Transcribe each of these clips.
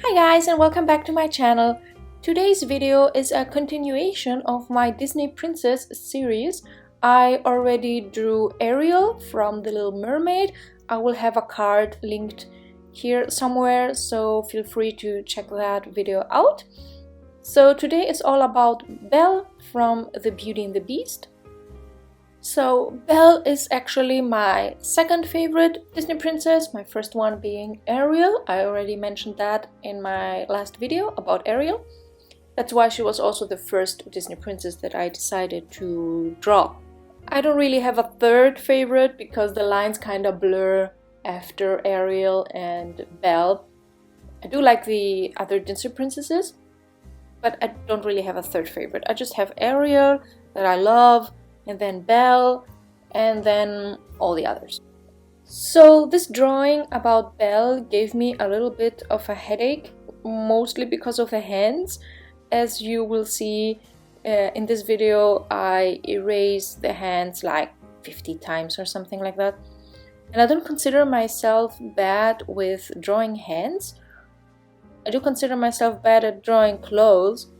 Hi guys, and welcome back to my channel. Today's video is a continuation of my Disney Princess series. I already drew Ariel from The Little Mermaid. I will have a card linked here somewhere, so feel free to check that video out. So today is all about Belle from The Beauty and the Beast. So Belle is actually my second favorite Disney princess, my first one being Ariel. I already mentioned that in my last video about Ariel. That's why she was also the first Disney princess that I decided to draw. I don't really have a third favorite because the lines kind of blur after Ariel and Belle. I do like the other Disney princesses, but I don't really have a third favorite. I just have Ariel that I love, and then Belle, and then all the others. So this drawing about Belle gave me a little bit of a headache, mostly because of the hands. As you will see in this video, I erased the hands like 50 times or something like that. And I don't consider myself bad with drawing hands. I do consider myself bad at drawing clothes.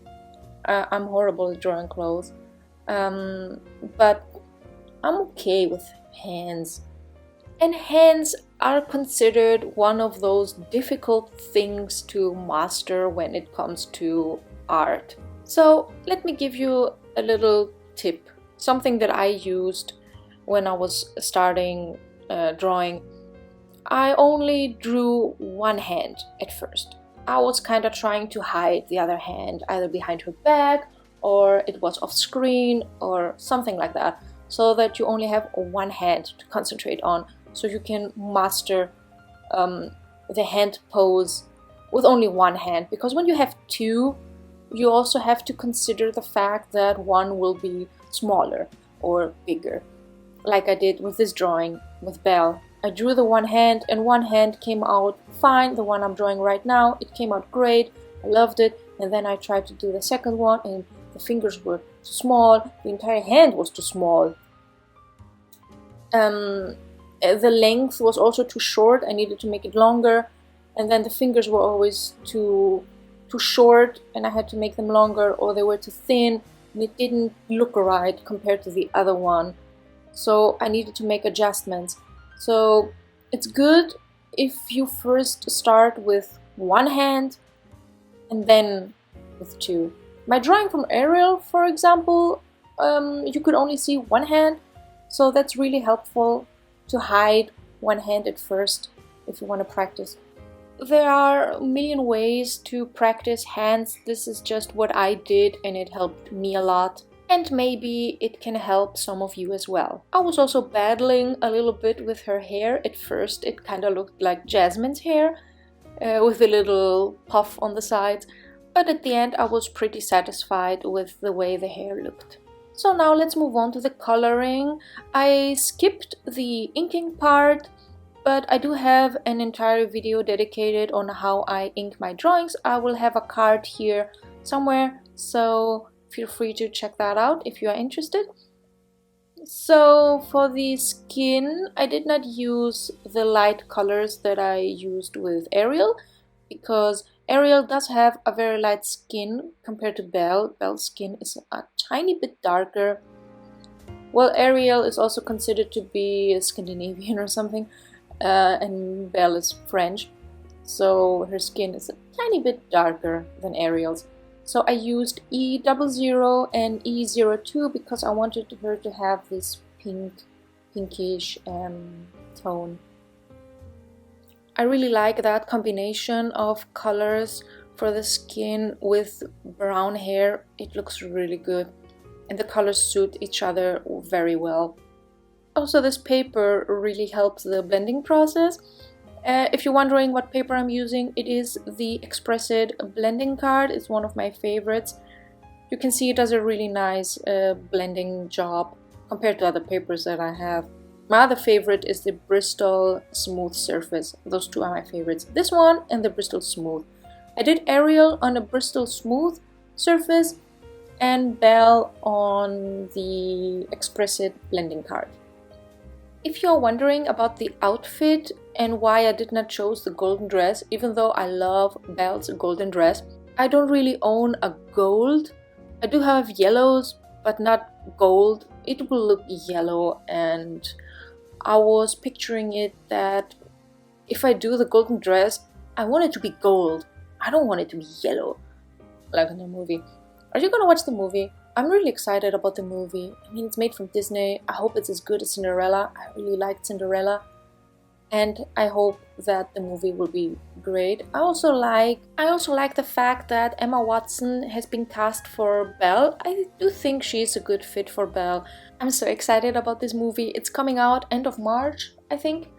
I'm horrible at drawing clothes. But I'm okay with hands. And hands are considered one of those difficult things to master when it comes to art. So let me give you a little tip, something that I used when I was starting drawing. I only drew one hand at first. I was kind of trying to hide the other hand, either behind her back, or it was off screen or something like that, so that you only have one hand to concentrate on, so you can master the hand pose with only one hand. Because when you have two, you also have to consider the fact that one will be smaller or bigger, like I did with this drawing with Belle. I drew the one hand and one hand came out fine. The one I'm drawing right now, it came out great. I loved it. And then I tried to do the second one and the fingers were too small, the entire hand was too small. The length was also too short, I needed to make it longer, and then the fingers were always too short and I had to make them longer, or they were too thin and it didn't look right compared to the other one. So I needed to make adjustments. So it's good if you first start with one hand and then with two. My drawing from Ariel, for example, you could only see one hand, so that's really helpful to hide one hand at first if you want to practice. There are a million ways to practice hands. This is just what I did and it helped me a lot. And maybe it can help some of you as well. I was also battling a little bit with her hair. At first it kind of looked like Jasmine's hair with a little puff on the sides. But at the end I was pretty satisfied with the way the hair looked. So now let's move on to the coloring. I skipped the inking part, but I do have an entire video dedicated on how I ink my drawings. I will have a card here somewhere, so feel free to check that out if you are interested. So for the skin, I did not use the light colors that I used with Ariel, because Ariel does have a very light skin compared to Belle. Belle's skin is a tiny bit darker. Well, Ariel is also considered to be Scandinavian or something, and Belle is French, so her skin is a tiny bit darker than Ariel's. So I used E00 and E02 because I wanted her to have this pinkish tone. I really like that combination of colors for the skin with brown hair. It looks really good and the colors suit each other very well. Also, this paper really helps the blending process. If you're wondering what paper I'm using, it is the Expressed blending card. It's one of my favorites. You can see it does a really nice blending job compared to other papers that I have. My other favorite is the Bristol Smooth Surface. Those two are my favorites. This one and the Bristol Smooth. I did Ariel on a Bristol Smooth surface and Belle on the Expressed blending card. If you're wondering about the outfit, and why I did not choose the golden dress, even though I love Belle's golden dress. I don't really own a gold. I do have yellows, but not gold. It will look yellow, and I was picturing it that if I do the golden dress, I want it to be gold. I don't want it to be yellow, like in the movie. Are you gonna watch the movie? I'm really excited about the movie. I mean, it's made from Disney. I hope it's as good as Cinderella. I really liked Cinderella. And I hope that the movie will be great. I also like the fact that Emma Watson has been cast for Belle. I do think she's a good fit for Belle. I'm so excited about this movie. It's coming out end of March, I think.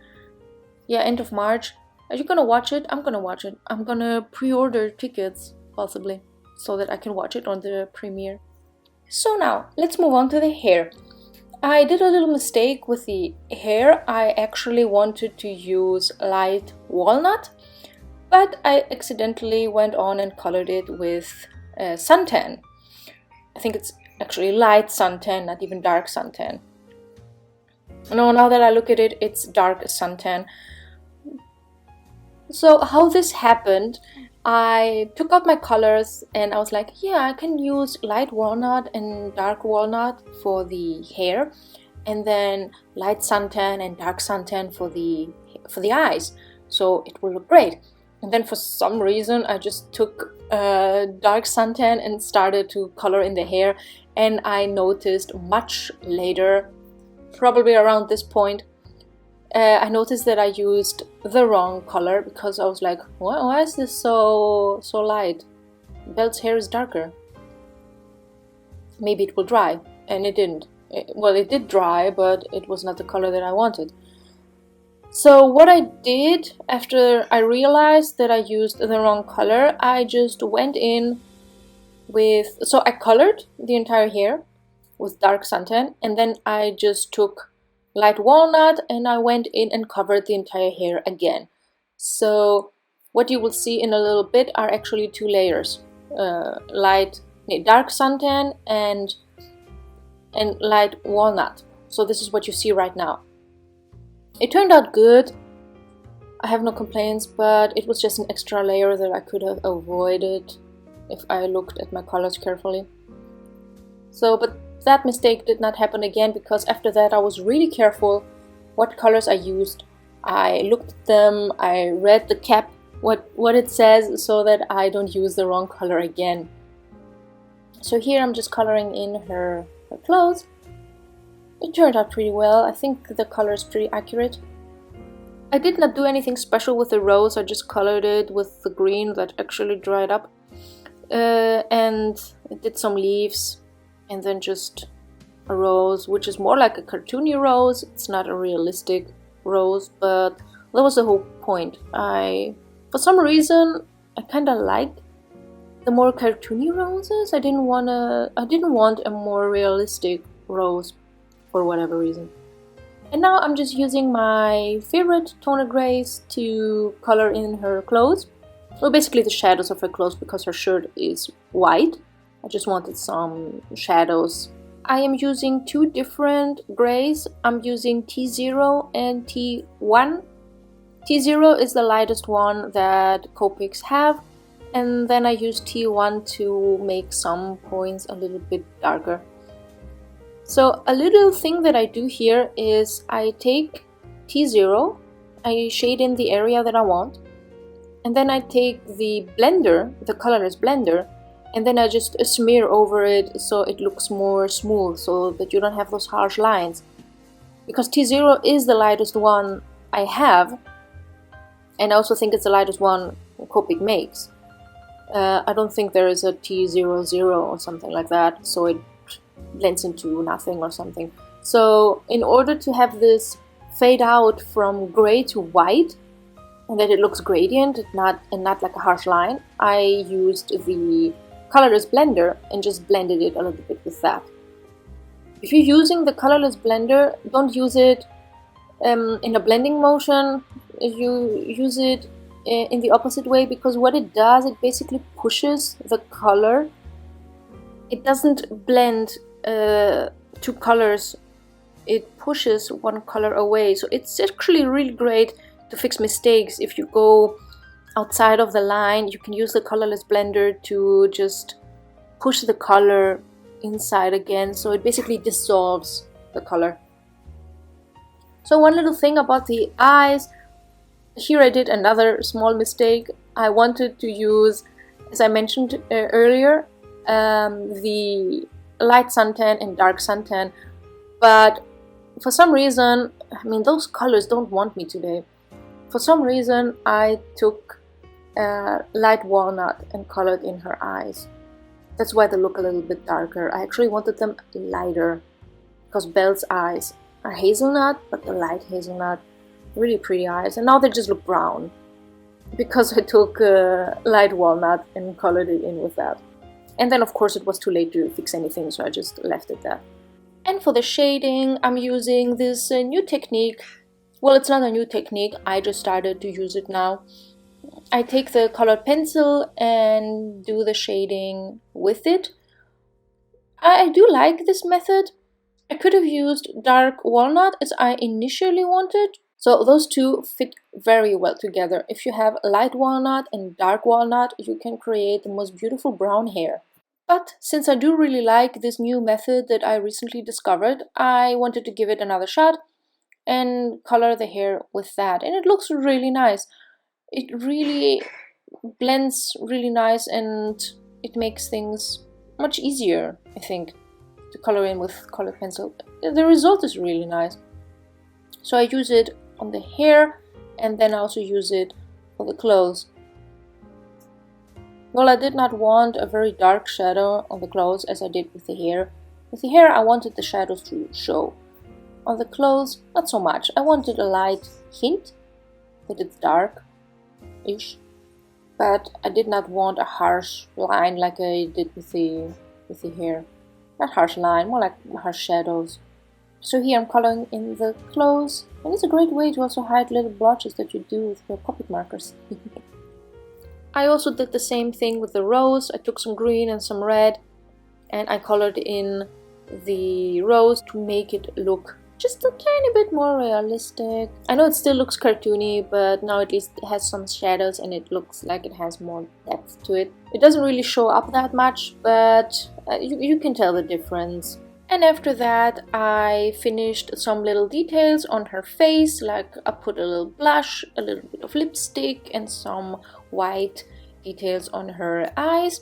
Yeah, end of March. Are you gonna watch it? I'm gonna watch it. I'm gonna pre-order tickets, possibly, so that I can watch it on the premiere. So now, let's move on to the hair. I did a little mistake with the hair. I actually wanted to use light walnut, but I accidentally went on and colored it with suntan. I think it's actually light suntan, not even dark suntan. No, now that I look at it, it's dark suntan. So how this happened, I took out my colors and I was like, yeah, I can use light walnut and dark walnut for the hair, and then light suntan and dark suntan for the eyes, so it will look great. And then for some reason I just took dark suntan and started to color in the hair, and I noticed much later, probably around this point, I noticed that I used the wrong color, because I was like, why is this so light? Belle's hair is darker. Maybe it will dry, and it didn't. Well, it did dry, but it was not the color that I wanted. So what I did after I realized that I used the wrong color, I just went in so I colored the entire hair with dark suntan, and then I just took light walnut and I went in and covered the entire hair again. So what you will see in a little bit are actually two layers, dark suntan and light walnut. So this is what you see right now. It turned out good. I have no complaints, but it was just an extra layer that I could have avoided if I looked at my colors carefully. But that mistake did not happen again, because after that I was really careful what colors I used. I looked at them, I read the cap, what it says, so that I don't use the wrong color again. So here I'm just coloring in her clothes. It turned out pretty well. I think the color is pretty accurate. I did not do anything special with the rose. I just colored it with the green that actually dried up. And I did some leaves, and then just a rose, which is more like a cartoony rose. It's not a realistic rose, but that was the whole point. For some reason, I kind of like the more cartoony roses. I didn't want a more realistic rose for whatever reason. And now I'm just using my favorite toner grays to color in her clothes. Well, basically the shadows of her clothes, because her shirt is white. I just wanted some shadows. I am using two different grays. I'm using T0 and T1. T0 is the lightest one that Copics have, and then I use T1 to make some points a little bit darker. So a little thing that I do here is I take T0, I shade in the area that I want, and then I take the blender, the colorless blender, and then I just smear over it so it looks more smooth, so that you don't have those harsh lines. Because T0 is the lightest one I have, and I also think it's the lightest one Copic makes. I don't think there is a T00 or something like that, so it blends into nothing or something. So in order to have this fade out from gray to white, and that it looks gradient and not like a harsh line, I used the colorless blender and just blended it a little bit with that. If you're using the colorless blender, don't use it in a blending motion. You use it in the opposite way, because what it does, it basically pushes the color. It doesn't blend two colors, it pushes one color away. So it's actually really great to fix mistakes. If you go outside of the line, you can use the colorless blender to just push the color inside again, so it basically dissolves the color. So one little thing about the eyes, here I did another small mistake. I wanted to use, as I mentioned earlier, the light suntan and dark suntan, but for some reason, I mean, those colors don't want me today. For some reason, I took light walnut and colored in her eyes. That's why they look a little bit darker. I actually wanted them lighter because Belle's eyes are hazelnut, but they're light hazelnut. Really pretty eyes, and now they just look brown because I took light walnut and colored it in with that. And then of course it was too late to fix anything, so I just left it there. And for the shading, I'm using this new technique. Well, it's not a new technique, I just started to use it now. I take the colored pencil and do the shading with it. I do like this method. I could have used dark walnut as I initially wanted. So those two fit very well together. If you have light walnut and dark walnut, you can create the most beautiful brown hair. But since I do really like this new method that I recently discovered, I wanted to give it another shot and color the hair with that. And it looks really nice. It really blends really nice, and it makes things much easier, I think, to color in with colored pencil. The result is really nice. So I use it on the hair, and then I also use it for the clothes. Well, I did not want a very dark shadow on the clothes as I did with the hair. With the hair, I wanted the shadows to show. On the clothes, not so much. I wanted a light hint that it's dark-ish, but I did not want a harsh line like I did with the hair. Not harsh line, more like harsh shadows. So here I'm coloring in the clothes, and it's a great way to also hide little blotches that you do with your Copic markers. I also did the same thing with the rose. I took some green and some red, and I colored in the rose to make it look just a tiny bit more realistic. I know it still looks cartoony, but now at least it has some shadows and it looks like it has more depth to it. It doesn't really show up that much, but you can tell the difference. And after that, I finished some little details on her face, like I put a little blush, a little bit of lipstick, and some white details on her eyes,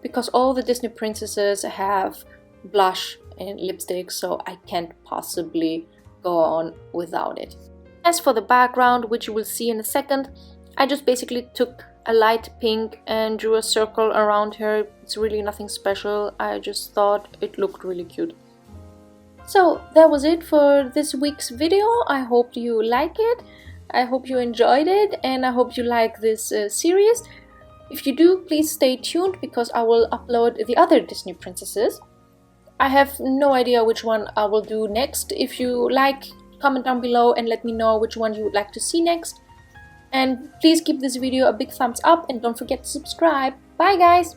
because all the Disney princesses have blush and lipstick, so I can't possibly go on without it. As for the background, which you will see in a second, I just basically took a light pink and drew a circle around her. It's really nothing special, I just thought it looked really cute. So that was it for this week's video. I hope you like it, I hope you enjoyed it, and I hope you like this series. If you do, please stay tuned because I will upload the other Disney princesses. I have no idea which one I will do next. If you like, comment down below and let me know which one you would like to see next. And please give this video a big thumbs up and don't forget to subscribe. Bye guys!